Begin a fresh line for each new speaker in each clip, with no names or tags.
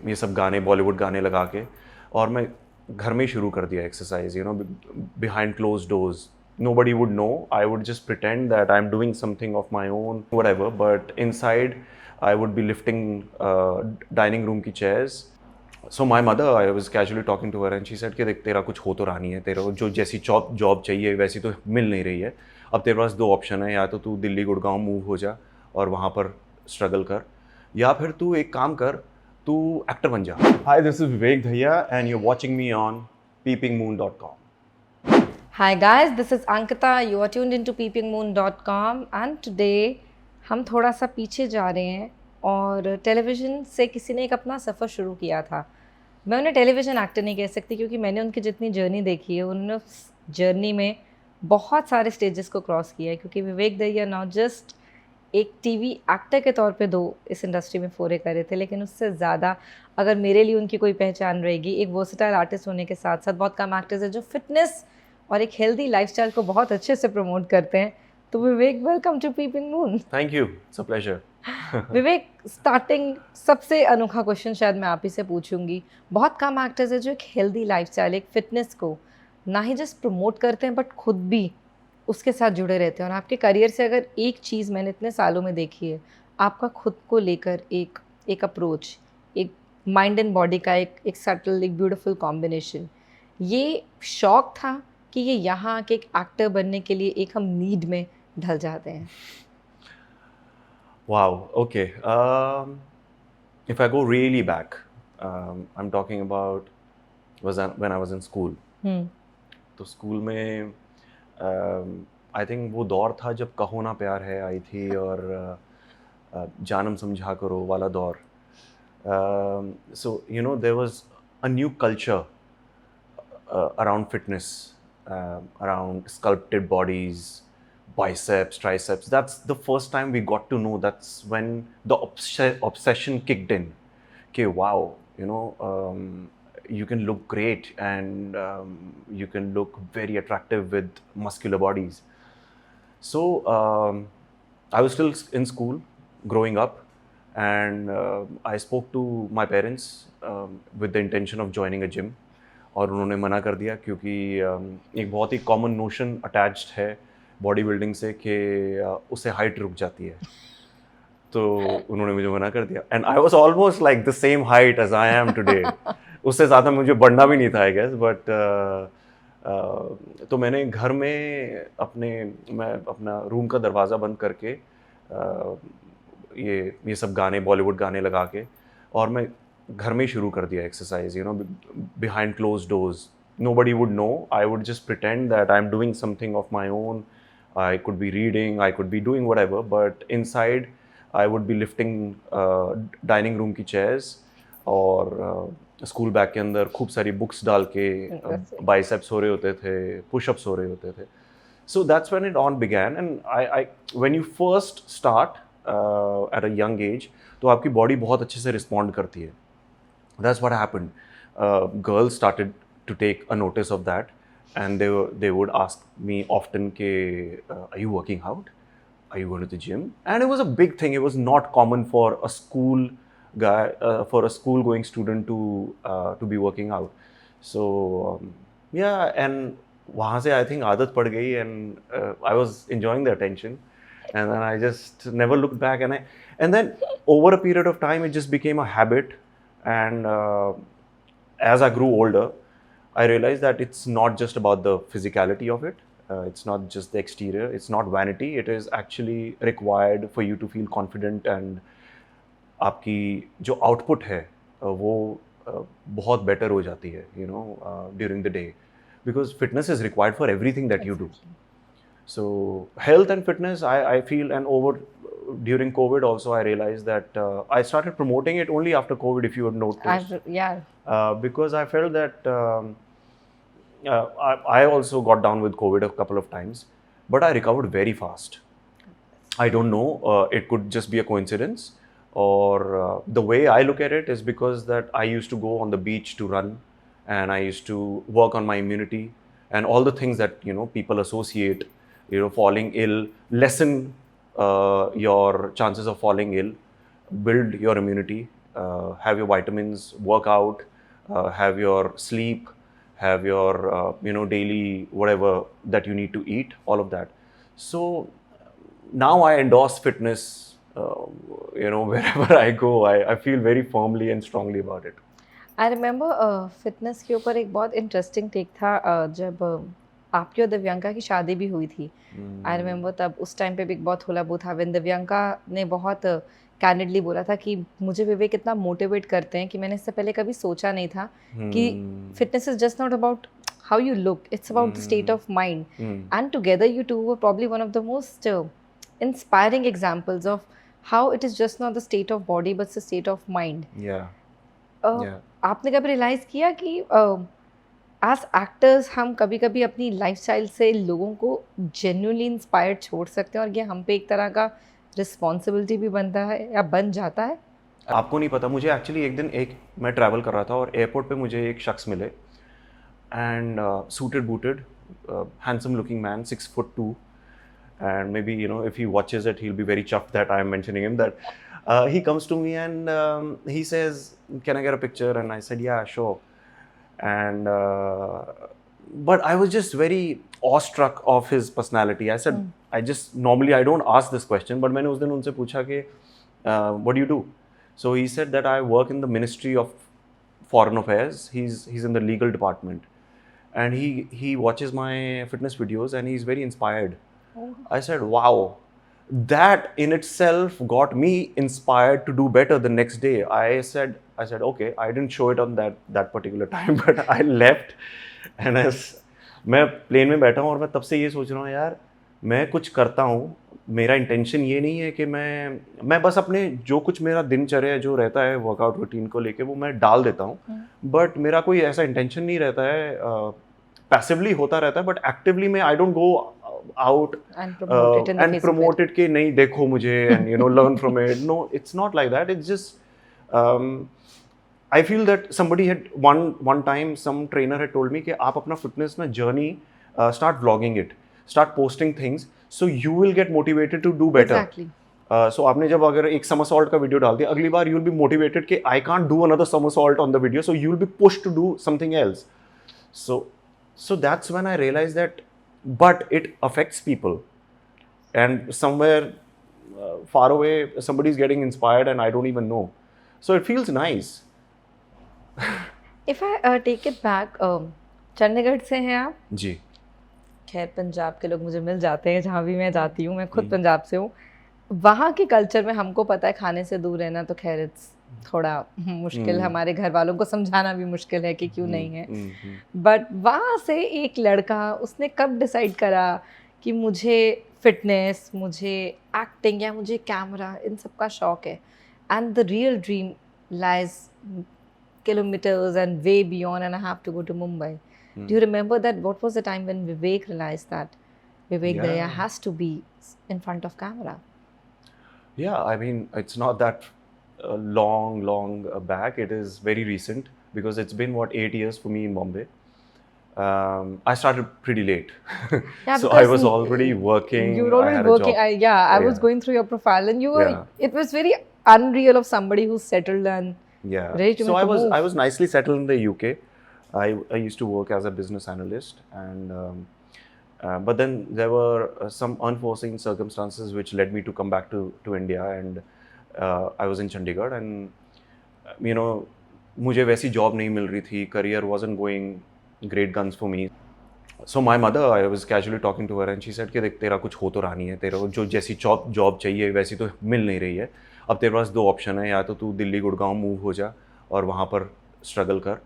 ये सब गाने बॉलीवुड गाने लगा के, और मैं घर में ही शुरू कर दिया exercise, behind close doors. Nobody would know. I would just pretend that I'm doing something of my own, whatever. But inside, I would be lifting dining room की chairs. So my mother, I was casually talking to her and she said कि देख तेरा कुछ हो तो रहा नहीं है, तेरा जो जैसी जॉब चाहिए वैसी तो मिल नहीं रही है. अब तेरे पास दो ऑप्शन है, या तो तू दिल्ली गुड़गांव मूव हो जा और वहाँ पर स्ट्रगल कर, या फिर तू एक काम कर, तू एक्टर बन जा. Hi, this is Vivek Dhaiya and you're watching me on peepingmoon.com.
Hi guys, this is Ankita. You are tuned into peepingmoon.com and today हम थोड़ा सा पीछे जा रहे हैं और टेलीविज़न से किसी ने एक अपना सफ़र शुरू किया था. मैं उन्हें टेलीविज़न एक्टर नहीं कह सकती क्योंकि मैंने उनकी जितनी जर्नी देखी है उन्होंने उस जर्नी में बहुत सारे स्टेजेस को क्रॉस किया है. क्योंकि विवेक दहिया नॉट जस्ट एक टीवी एक्टर के तौर पे इस इंडस्ट्री में फोरे कर रहे थे, लेकिन उससे ज़्यादा अगर मेरे लिए उनकी कोई पहचान रहेगी, एक वर्सेटाइल आर्टिस्ट होने के साथ साथ बहुत कम एक्टर्स हैं जो फिटनेस और एक हेल्दी लाइफस्टाइल को बहुत अच्छे से प्रमोट करते हैं. तो Vivek, welcome to peeping moon.
Thank you, it's a pleasure.
Vivek, starting सबसे अनोखा क्वेश्चन शायद मैं आप ही से पूछूंगी. बहुत कम एक्टर्स हैं जो एक हेल्दी लाइफस्टाइल, एक फिटनेस को ना ही जस्ट प्रमोट करते हैं बट खुद भी उसके साथ जुड़े रहते हैं. और आपके करियर से अगर एक चीज़ मैंने इतने सालों में देखी है, आपका खुद को लेकर एक अप्रोच, एक माइंड एंड बॉडी का एक सटल, एक ब्यूटीफुल कॉम्बिनेशन. ये शौक था कि ये यहाँ के एक एक्टर बनने के लिए एक हम नीड में ढल जाते हैं?
Wow, okay. If I go really back, I'm talking about when I was in school. तो स्कूल में आई थिंक वो दौर था जब कहो ना प्यार है आई थी, और जानम समझा करो वाला दौर. So there was a new culture around fitness, around sculpted bodies, biceps, triceps. That's the first time we got to know. That's when the obsession kicked in. Okay, wow, you can look great and you can look very attractive with muscular bodies. So I was still in school growing up, and I spoke to my parents with the intention of joining a gym. और उन्होंने मना कर दिया क्योंकि एक बहुत ही common notion attached है body building से कि उससे हाइट रुक जाती है. तो उन्होंने मुझे मना कर दिया. And I was almost like the same height as I am today. उससे ज़्यादा मुझे बढ़ना भी नहीं था आई गेस. बट तो मैंने घर में मैं अपना रूम का दरवाज़ा बंद करके ये सब गाने बॉलीवुड गाने लगा के, और मैं घर में ही शुरू कर दिया exercise, behind close doors. Nobody would know. I would just pretend that I'm doing something of my own. I could be reading, I could be doing whatever, but inside I would be lifting dining room की chairs, और school bag के अंदर खूब सारी books डाल के biceps हो रहे होते थे, पुशअप्स हो रहे होते थे. So that's when it all began. And when you first start at a young age, तो आपकी बॉडी बहुत अच्छे से रिस्पॉन्ड करती है. That's what happened. Girls started to take a notice of that, and they would ask me often ke, are you working out? Are you going to the gym? And it was a big thing. It was not common for a school guy, for a school going student to be working out. So yeah, and वहाँ से I think आदत पड़ गई, and I was enjoying the attention, and then I just never looked back. And then over a period of time, it just became a habit. And as I grew older, I realized that it's not just about the physicality of it. It's not just the exterior. It's not vanity. It is actually required for you to feel confident, and आपकी जो output है वो बहुत better हो जाती है, during the day, because fitness is required for everything that you do. So health and fitness, I feel, and during COVID also I realized that I started promoting it only after COVID, if you have noticed. Because I felt that I also got down with COVID a couple of times, but I recovered very fast. I don't know, it could just be a coincidence, or the way I look at it is because that I used to go on the beach to run, and I used to work on my immunity and all the things that people associate, falling ill, lessen your chances of falling ill, build your immunity, have your vitamins, work out, have your sleep, have your daily whatever that you need to eat, all of that. So now I endorse fitness. Wherever I go, I feel very firmly and strongly about it.
I remember fitness के ऊपर एक बहुत interesting take था जब आपकी और दिव्यांका की शादी भी हुई थी। आई रिमेंबर तब उस टाइम पे भी एक बहुत हुलाबू था व्हेन दिव्यांका ने बहुत कैंडिडली बोला था कि मुझे विवेक इतना मोटिवेट करते हैं कि मैंने इससे पहले कभी सोचा नहीं था कि fitness is just not about how you look, it's about the state of mind. And together you two were probably one of the most inspiring examples of how it is just not the state of body but it's the state of mind.
Yeah.
आपने कभी realise किया कि as actors हम कभी कभी अपनी lifestyle से लोगों को जेन्युइनली इंस्पायर्ड छोड़ सकते हैं और ये हम पे एक तरह का रिस्पॉन्सिबिलिटी भी बनता है या बन जाता है?
आपको नहीं पता, मुझे एक्चुअली एक दिन मैं ट्रैवल कर रहा था और एयरपोर्ट पे मुझे एक शख्स मिले and suited booted, handsome looking man, 6'2", and maybe if he watches it he'll be very chuffed that I am mentioning him. That he comes to me and he says, can I get a picture? And I said, yeah, sure. And but I was just very awestruck of his personality. I said, normally I don't ask this question, but मैंने उस दिन उनसे पूछा कि what do you do? So he said that I work in the Ministry of Foreign Affairs. He's in the legal department. And he watches my fitness videos and he's very inspired. I said, wow, that in itself got me inspired to do better the next day. I said, okay, I didn't show it on that particular time, but I left and मैं plane में बैठा हूँ और मैं तब से ये सोच रहा हूँ, यार मैं कुछ करता हूँ, मेरा इंटेंशन ये नहीं है कि मैं बस अपने जो कुछ मेरा दिनचर्या जो रहता है वर्कआउट रूटीन को लेके वो मैं डाल देता हूँ, बट मेरा कोई ऐसा इंटेंशन नहीं रहता है, पैसिवली होता रहता है, बट एक्टिवली मैं I don't go out and promote it कि नहीं देखो मुझे and learn from it. No, it's not like that. It's just I feel that somebody had one time some trainer had told me कि आप अपना fitness ना journey start vlogging it, start posting things, so you will get motivated to do better.
Exactly.
So आपने जब अगर एक somersault का video डाल दिया, अगली बार you will be motivated कि I can't do another somersault on the video, so you will be pushed to do something else. So that's when I realized that, but it affects people, and somewhere far away somebody is getting inspired and I don't even know, so it feels nice.
If I take it back, Chandigarh से हैं आप?
जी.
खैर पंजाब के लोग मुझे मिल जाते हैं जहाँ भी मैं जाती हूँ, मैं खुद पंजाब से हूँ. वहाँ के कल्चर में हमको पता है खाने से दूर रहना, तो खैर इट्स थोड़ा मुश्किल, हमारे घर वालों को समझाना भी मुश्किल है कि क्यों नहीं है. बट वहाँ से एक लड़का, उसने कब डिसाइड करा कि मुझे फिटनेस, मुझे एक्टिंग या मुझे कैमरा, इन सब का शौक है, and the real dream lies kilometers and way beyond and I have to go to Mumbai. Do you remember that? What was the time when Vivek realized that Vivek Dhaiya has to be in front of camera?
Yeah, I mean, it's not that long back. It is very recent because it's been 8 years for me in Bombay. I started pretty late.
Yeah,
so I was already working.
You were already working. I was going through your profile and you were, it was very unreal of somebody who's settled and ready to
so
make a move.
I was nicely settled in the UK. I used to work as a business analyst, and but then there were some unforeseen circumstances which led me to come back to India, and I was in Chandigarh, and मुझे वैसी job नहीं मिल रही थी, career wasn't going great guns for me. So my mother, I was casually talking to her and she said कि देख तेरा कुछ हो तो रहा नहीं है, तेरा जो जैसी जॉब चाहिए वैसी तो मिल नहीं रही है. अब तेरे पास 2 ऑप्शन है, या तो तू दिल्ली गुड़गांव मूव हो जा और वहाँ पर स्ट्रगल कर,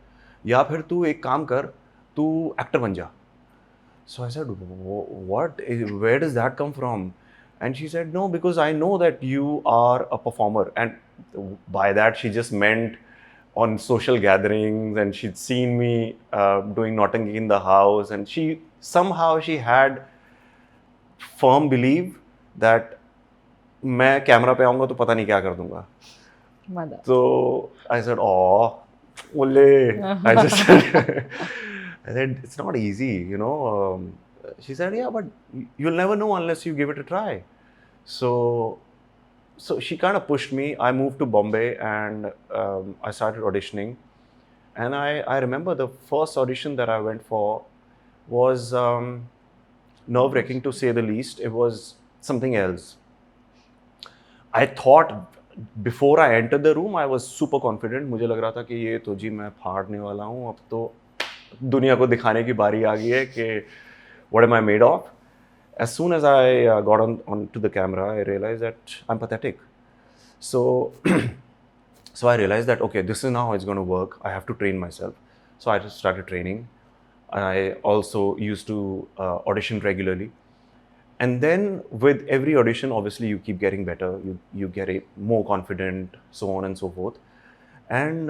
या फिर तू एक काम कर, तू एक्टर बन जा. So I said what, where does that come from? And she said no, because I know that you are a performer. And by that she just meant on social gatherings, and she'd seen me doing Naughty in the house, and somehow she had firm belief that मैं camera पे आऊँगा तो पता नहीं क्या कर दूँगा. So I said, oh, ole. I said, it's not easy, She said, yeah, but you'll never know unless you give it a try. So so she kind of pushed me. I moved to Bombay and I started auditioning. And I remember the first audition that I went for was nerve-wracking to say the least. It was something else. I thought before I entered the room, I was super confident. मुझे लग रहा था कि ये तो जी मैं फाड़ने वाला हूँ. अब तो दुनिया को दिखाने की बारी आ गई है कि what am I made of? As soon as I got onto the camera, I realized that I'm pathetic. So, so I realized that, okay, this is now how it's going to work. I have to train myself. So I just started training. I also used to audition regularly. And then with every audition, obviously you keep getting better. You get more confident, so on and so forth. And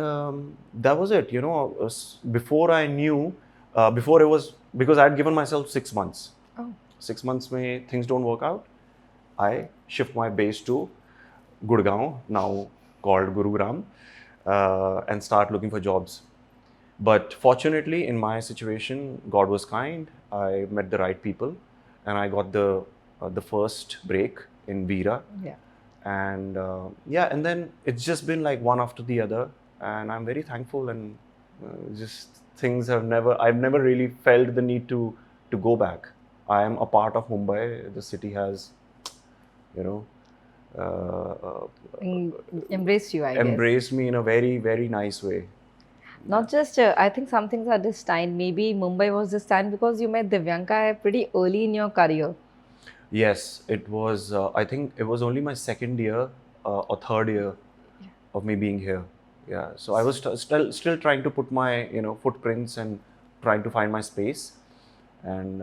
that was it. You know, before I knew, before it was, because I had given myself 6 months.
Oh.
6 months may things don't work out, I shift my base to Gurgaon, now called Gurugram, and start looking for jobs. But fortunately, in my situation, God was kind. I met the right people, and I got the first break in Veera.
Yeah.
And and then it's just been like one after the other, and I'm very thankful. And just things I've never really felt the need to go back. I am a part of Mumbai. The city has, you know,
Embraced you, I guess.
embraced me in a very, very nice way.
Not just, I think some things are destined. Maybe Mumbai was destined because you met Divyanka pretty early in your career.
Yes, it was. I think it was only my second year or third year of me being here. Yeah, so I was still trying to put my footprints and trying to find my space, and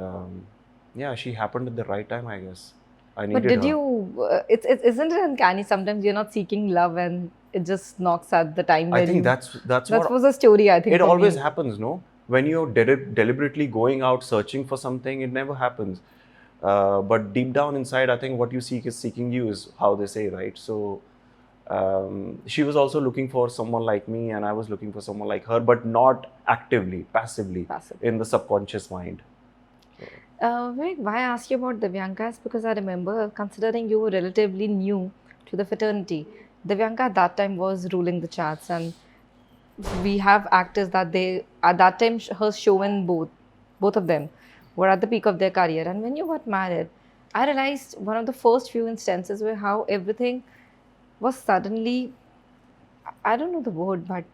yeah, she happened at the right time, I guess. I needed
But did
her.
you, isn't it uncanny? Sometimes you're not seeking love and it just knocks at the time
I
where
think
you.
that's
That
what
was a story, I think.
it
for
always
me.
happens, no? When you're deliberately going out searching for something, it never happens. But deep down inside, I think what you seek is seeking you, is how they say, right? So she was also looking for someone like me, and I was looking for someone like her, but not actively, passively. In the subconscious mind.
Vivek, why I asked you about Divyanka is because I remember, considering you were relatively new to the fraternity, Divyanka at that time was ruling the charts, and we have actors that they at that time her show and both of them were at the peak of their career. And when you got married, I realized one of the first few instances where how everything was suddenly, I don't know the word, but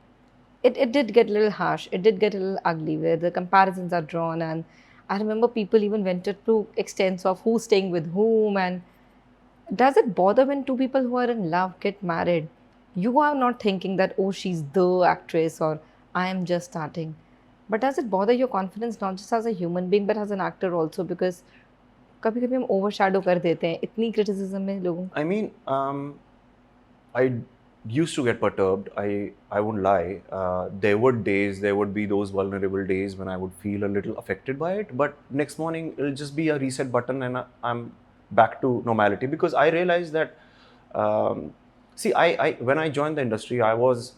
it did get a little harsh. It did get a little ugly where the comparisons are drawn. And I remember people even went to extents of who's staying with whom. And does it bother when two people who are in love get married? You are not thinking that, oh, she's the actress or I am just starting. But does it bother your confidence not just as a human being but as an actor also? Because कभी कभी हम overshadow कर देते हैं इतनी criticism में लोगों.
I mean, I used to get perturbed. I wouldn't lie. There would be those vulnerable days when I would feel a little affected by it. But next morning, it'll just be a reset button and I'm back to normality. Because I realized that, see, I when I joined the industry, I was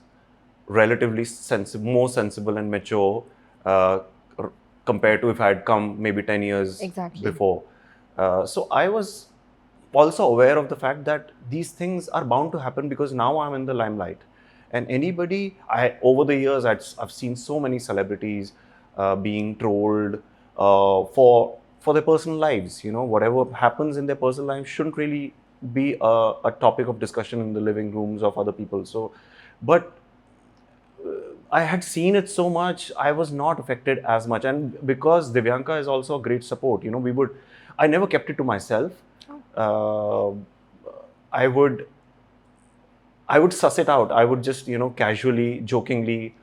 relatively more sensible and mature compared to if I had come maybe 10 years before. So I was also aware of the fact that these things are bound to happen because now I'm in the limelight. And anybody, over the years, I've seen so many celebrities being trolled for their personal lives. You know, whatever happens in their personal lives shouldn't really be a topic of discussion in the living rooms of other people. So, but I had seen it so much, I was not affected as much. And because Divyanka is also a great support, you know, I never kept it to myself. I would suss it out. I would just, you know, casually, jokingly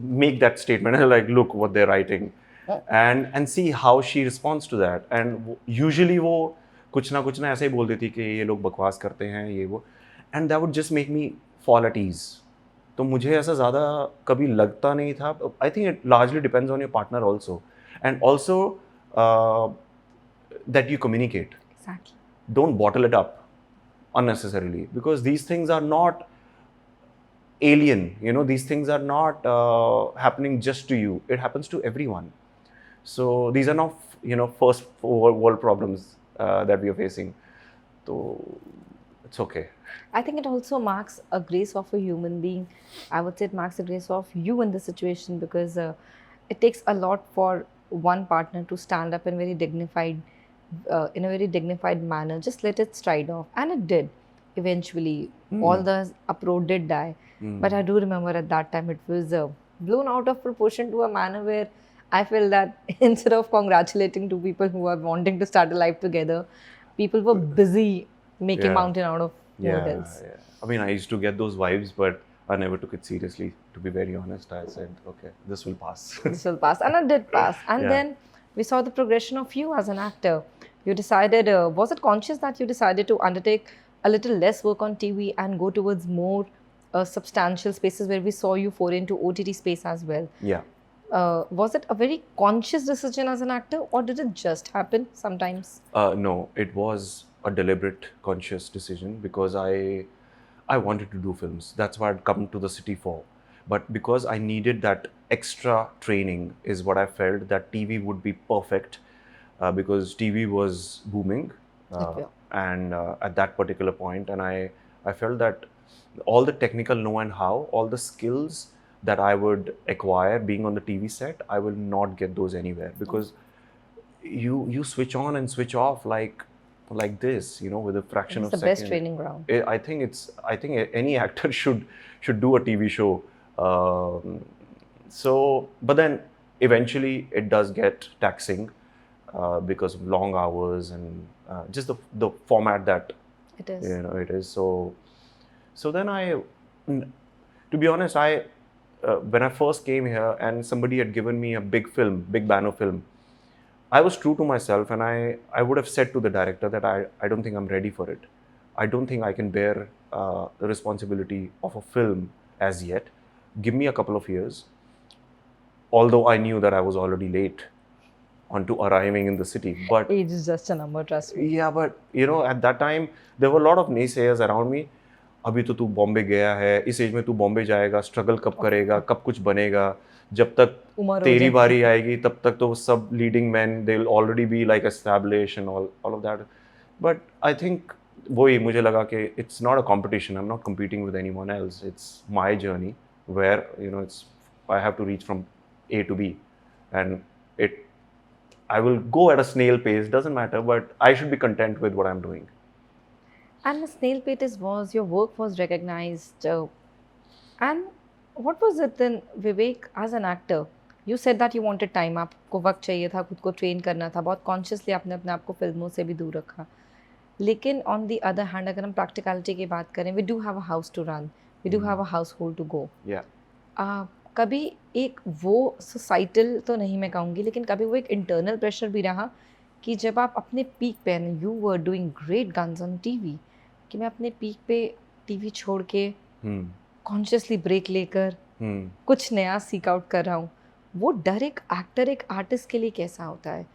make that statement and like, look what they're writing, and see how she responds to that. And usually वो कुछ ना ऐसे ही बोल देती कि ये लोग बकवास करते हैं ये वो, and that would just make me fall at ease. तो मुझे ऐसा ज़्यादा कभी लगता नहीं था. I think it largely depends on your partner also, and also that you communicate.
Exactly.
Don't bottle it up unnecessarily, because these things are not alien. You know, these things are not happening just to you. It happens to everyone. So these are not, you know, first world problems that we are facing. तो it's okay.
I think it also marks a grace of a human being. I would say it marks a grace of you in the situation because it takes a lot for one partner to stand up in a very dignified manner. Just let it stride off, and it did. Eventually, all the uproar did die. But I do remember at that time it was blown out of proportion to a manner where I feel that instead of congratulating two people who are wanting to start a life together, people were busy making
Yeah.
mountain out of
Yeah,
molehills.
yeah. I mean, I used to get those vibes, but I never took it seriously. To be very honest, I said, okay, this will pass.
This will pass, and it did pass. And
Yeah.
then we saw the progression of you as an actor. You decided, was it conscious that you decided to undertake a little less work on TV and go towards more substantial spaces where we saw you pour into OTT space as well?
Yeah.
Was it a very conscious decision as an actor, or did it just happen sometimes?
No, it was a deliberate, conscious decision because I wanted to do films. That's what I'd come to the city for. But because I needed that extra training, is what I felt that TV would be perfect because TV was booming,
Okay.
and at that particular point, and I felt that all the technical know and how, all the skills that I would acquire being on the TV set, I will not get those anywhere because you switch on and switch off like this, with a fraction
It's
of
the
a
best
second.
training ground.
I think any actor should do a TV show. But then eventually it does get taxing because of long hours and just the format that
It is.
it is. So then to be honest, when I first came here and somebody had given me a big banner film, I was true to myself, and I would have said to the director that I don't think I'm ready for it. I don't think I can bear the responsibility of a film as yet. Give me a couple of years. Although I knew that I was already late onto arriving in the city. But
Age is just a number, trust me.
yeah, but at that time, there were a lot of naysayers around me. अभी तो तू बॉम्बे गया है, इस as में तू बॉम्बे जाएगा, struggle कब करेगा, कब कुछ बनेगा, जब तक
उम्र हो
तेरी
जाए।
बारी आएगी तब तक तो सब leading man they will already be like establish and all of that. But I think वही मुझे लगा कि it's not a competition, I am not competing with anyone else. It's my journey where it's I have to reach from A to B, and I will go at a snail pace, doesn't matter, but I should be content with what I'm doing.
And the snail pace was, your work was recognized. And what was it then, Vivek, as an actor? You said that you wanted time, आपको वक्त चाहिए था, खुद को train करना था, बहुत consciously आपने अपने आप को फिल्मों से भी दूर रखा. लेकिन ऑन दी अदर हैंड अगर हम प्रैक्टिकलिटी की बात करें, we do have a house to run, we do have a household to go. कभी एक वो सोसाइटल तो नहीं मैं कहूँगी, लेकिन कभी वो एक इंटरनल प्रेशर भी रहा कि जब आप अपने पीक पे, you were doing great guns on TV, कि मैं अपने पीक पे टीवी छोड़ के कॉन्शियसली ब्रेक लेकर कुछ नया सीक आउट कर रहा हूँ. वो डर एक एक्टर, एक आर्टिस्ट के लिए कैसा होता है?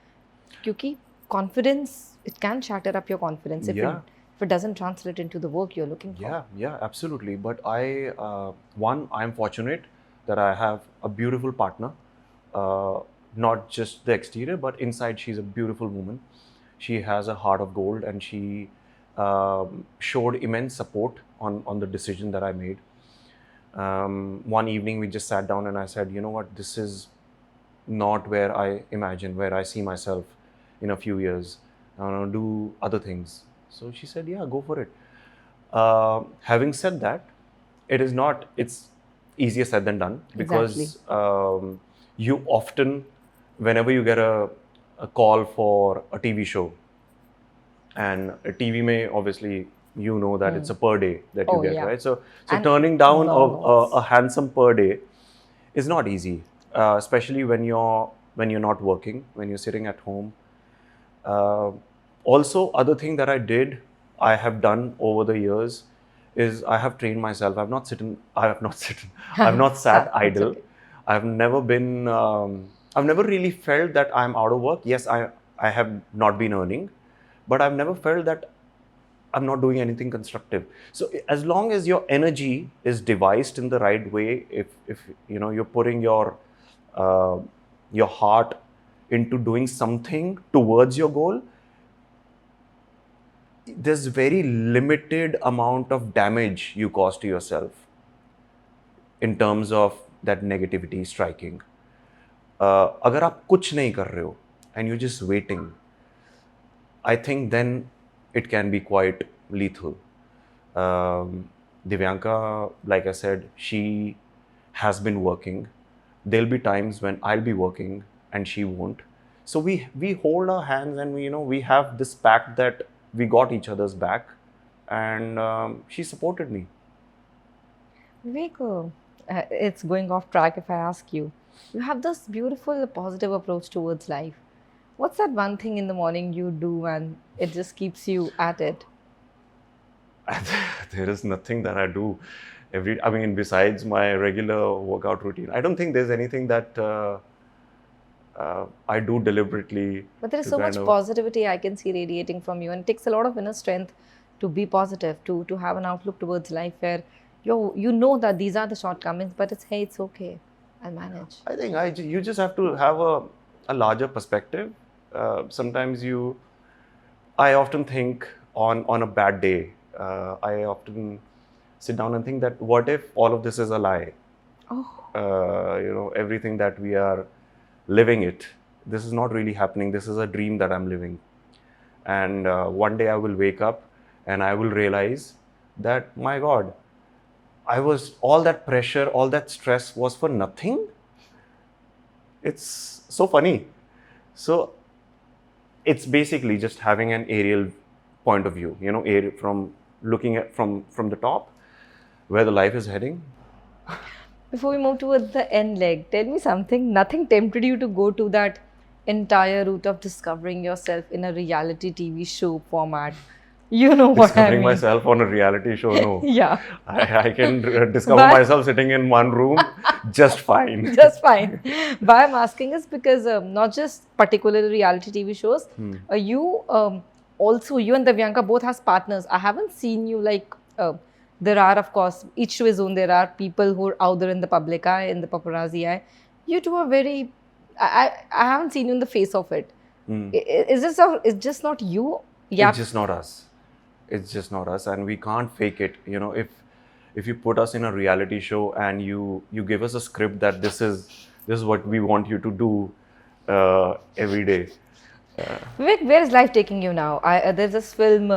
क्योंकि confidence, it can shatter up your confidence if it doesn't translate into the work you're looking for.
Yeah, absolutely. But I'm fortunate that I have a beautiful partner, not just the exterior, but inside she's a beautiful woman. She has a heart of gold, and she showed immense support on the decision that I made. One evening we just sat down and I said, you know what, this is not where I imagine, where I see myself in a few years. I want to do other things. So she said, yeah, go for it. Having said that, it's easier said than done, because you often, whenever you get a call for a TV show, and a TV may obviously, that it's a per day that you get, right? So
And
turning down
novels.
a handsome per day is not easy, especially when you're not working, when you're sitting at home. Also, other thing that I have done over the years is I have trained myself. I've not sat idle.
Okay.
I've never been, I've never really felt that I'm out of work. Yes, I have not been earning, but I've never felt that I'm not doing anything constructive. So as long as your energy is devised in the right way, if you're putting your heart into doing something towards your goal, there's very limited amount of damage you cause to yourself in terms of that negativity striking. अगर आप कुछ नहीं कर रहे हो and you're just waiting, I think then it can be quite lethal. Divyanka, like I said, she has been working. There'll be times when I'll be working and she won't. So we hold our hands and we have this pact that we got each other's back, and she supported me.
Vivek, it's going off track if I ask you. You have this beautiful, positive approach towards life. What's that one thing in the morning you do and it just keeps you at it?
There is nothing that I do besides my regular workout routine. I don't think there's anything that I do deliberately.
But there is
to
so
kind
much
of-
positivity I can see radiating from you, and it takes a lot of inner strength to be positive, to have an outlook towards life where you know that these are the shortcomings, but it's okay, I'll manage.
I think you just have to have a larger perspective. Sometimes I often think on a bad day, I often sit down and think that what if all of this is a lie?
Oh,
Everything that we are living this is not really happening. This is a dream that I'm living. And one day I will wake up and I will realize that, my God, all that pressure, all that stress was for nothing. It's so funny. So it's basically just having an aerial point of view, from looking at from the top, where the life is heading.
before we move towards the end leg, tell me something. Nothing tempted you to go to that entire route of discovering yourself in a reality TV show format? You know what I
Discovering
mean.
myself on a reality show, no.
Yeah.
I can discover
But-
myself sitting in one room just fine.
Just fine. Why I'm asking is because not just particularly reality TV shows, you and Divyanka both has partners. I haven't seen you there are, of course, each to his own. There are people who are out there in the public eye, in the paparazzi eye. You two are very. I haven't seen you in the face of it. Is just not you? Yeah.
It's just not us. It's just not us, and we can't fake it. If you put us in a reality show and you give us a script that this is what we want you to do every day.
Vivek, where is life taking you now? There's this film,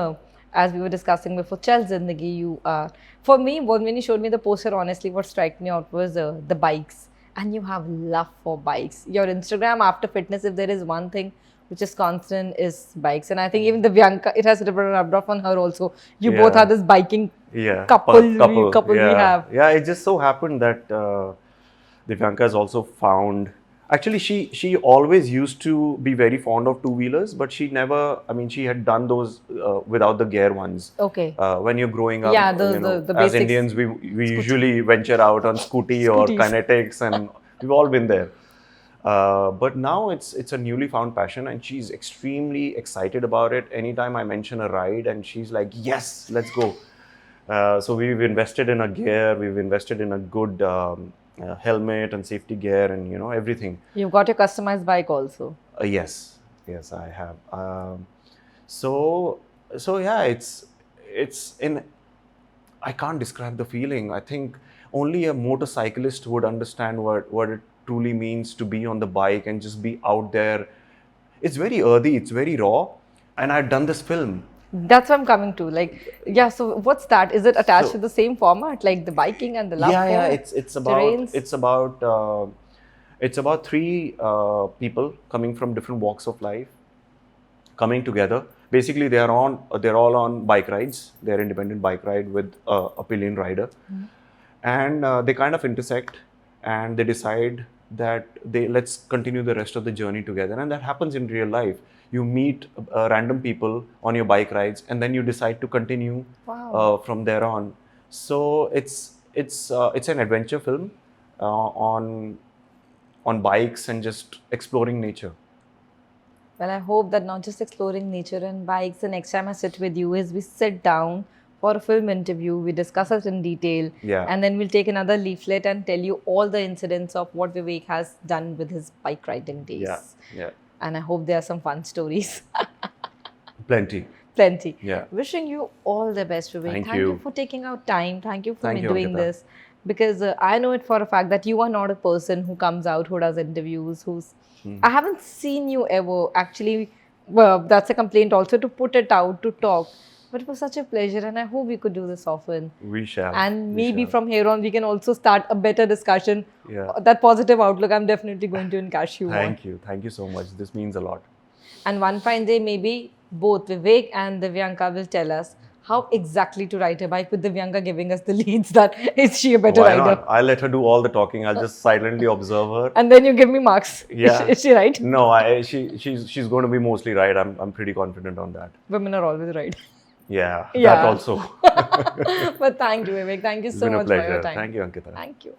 as we were discussing before, Chal Zindagi, you are. For me, when you showed me the poster, honestly, what struck me out was the bikes. And you have love for bikes. Your Instagram, after fitness, if there is one thing which is constant, is bikes. And I think even Divyanka, it has rubbed off on her also. You both
Yeah.
are this biking
Yeah,
couple
yeah.
we have.
Yeah, it just so happened that Divyanka has also found. Actually, she always used to be very fond of two-wheelers, but she never. She had done those without the gear ones.
Okay.
When you're growing up,
Yeah, the
as
basics.
Indians, we usually venture out on scooty or
Scooties.
kinetics, and we've all been there. But now it's a newly found passion, and she's extremely excited about it. Anytime I mention a ride, and she's like, "Yes, let's go." So we've invested in a gear, we've invested in a good helmet and safety gear, and everything.
You've got your customized bike also.
Yes, I have. So yeah, it's in. I can't describe the feeling. I think only a motorcyclist would understand what it truly means to be on the bike and just be out there. It's very earthy, it's very raw, and I've done this film.
That's what I'm coming to. So what's that? Is it attached to the same format, like the biking and the love
Yeah.
for terrains?
It's about three people coming from different walks of life, coming together. Basically, they're all on bike rides. They're independent bike ride with a pillion rider, and they kind of intersect, and they decide that let's continue the rest of the journey together. And that happens in real life. You meet random people on your bike rides, and then you decide to continue from there on. So it's an adventure film on bikes and just exploring nature.
Well, I hope that not just exploring nature and bikes, the next time I sit with you is we sit down for a film interview, we discuss it in detail, and then we'll take another leaflet and tell you all the incidents of what Vivek has done with his bike riding days.
Yeah.
And I hope there are some fun stories.
Plenty.
plenty.
Yeah.
Wishing you all the best, Vivek.
Thank
you
you.
for taking out time. Thank you for
Thank you,
doing
Ankita.
this. Because I know it for a fact that you are not a person who comes out, who does interviews, who's. I haven't seen you ever actually. Well, that's a complaint also, to put it out, to talk. But it was such a pleasure, and I hope we could do this often.
We shall.
And
We
maybe
shall.
from here on, we can also start a better discussion.
Yeah.
That positive outlook, I'm definitely going to encash you on.
Thank you. Thank you so much. This means a lot.
And one fine day, maybe both Vivek and Divyanka will tell us how exactly to ride a bike, with Divyanka giving us the leads that is she a better
Why
rider.
not? I'll let her do all the talking. I'll just silently observe her.
And then you give me marks.
Yeah.
Is she right?
No, she's going to be mostly right. I'm pretty confident on that.
Women are always right.
Yeah,
Yeah.
that also.
But thank you, Vivek. Thank you
It's
so
been a
much for your
pleasure.
time.
Thank you, Ankita.
Thank you.